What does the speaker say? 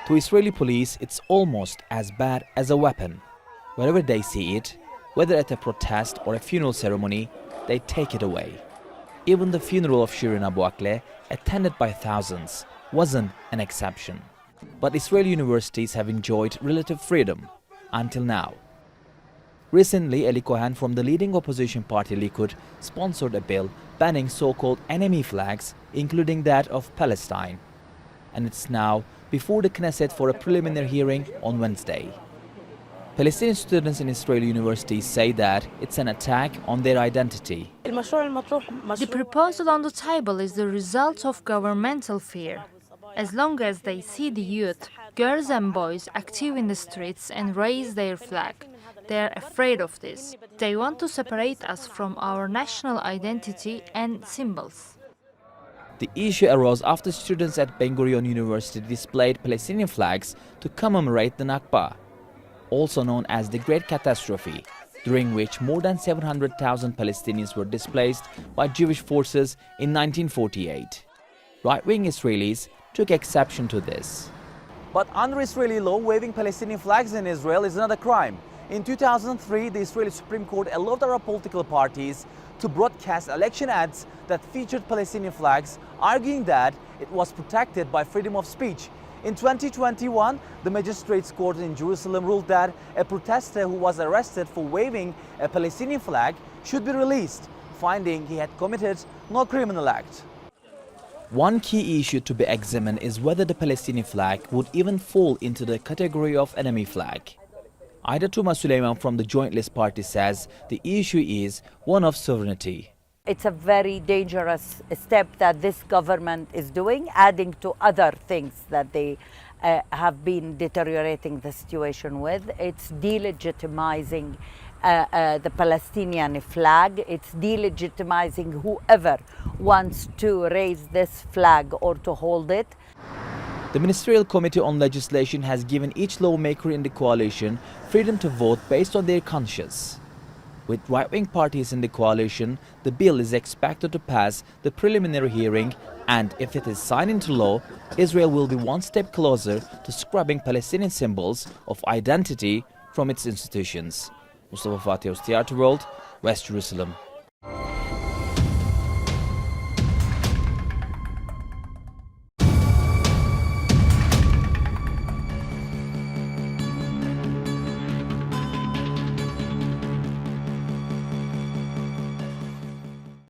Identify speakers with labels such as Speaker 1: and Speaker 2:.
Speaker 1: To Israeli police, it's almost as bad as a weapon. Wherever they see it, whether at a protest or a funeral ceremony, they take it away. Even the funeral of Shirin Abu Akleh, attended by thousands, wasn't an exception. But Israeli universities have enjoyed relative freedom until now. Recently, Eli Cohen from the leading opposition party Likud sponsored a bill banning so-called enemy flags, including that of Palestine. And it's now before the Knesset for a preliminary hearing on Wednesday. Palestinian students in Israeli universities say that it's an attack on their identity.
Speaker 2: The proposal on the table is the result of governmental fear. As long as they see the youth, girls and boys active in the streets and raise their flag, they are afraid of this. They want to separate us from our national identity and symbols.
Speaker 1: The issue arose after students at Ben Gurion University displayed Palestinian flags to commemorate the Nakba, also known as the Great Catastrophe, during which more than 700,000 Palestinians were displaced by Jewish forces in 1948. Right-wing Israelis took exception to this. But under Israeli law, waving Palestinian flags in Israel is not a crime. In 2003, the Israeli Supreme Court allowed Arab political parties to broadcast election ads that featured Palestinian flags, arguing that it was protected by freedom of speech. In 2021, the Magistrates Court in Jerusalem ruled that a protester who was arrested for waving a Palestinian flag should be released, finding he had committed no criminal act. One key issue to be examined is whether the Palestinian flag would even fall into the category of enemy flag. Aida Tuma Suleiman from the Joint List Party says the issue is one of sovereignty.
Speaker 3: It's a very dangerous step that this government is doing, adding to other things that they have been deteriorating the situation with. It's delegitimizing the Palestinian flag. It's delegitimizing whoever wants to raise this flag or to hold it.
Speaker 1: The Ministerial Committee on Legislation has given each lawmaker in the coalition freedom to vote based on their conscience. With right-wing parties in the coalition, the bill is expected to pass the preliminary hearing, and if it is signed into law, Israel will be one step closer to scrubbing Palestinian symbols of identity from its institutions. Mustafa Fatih, World, West Jerusalem.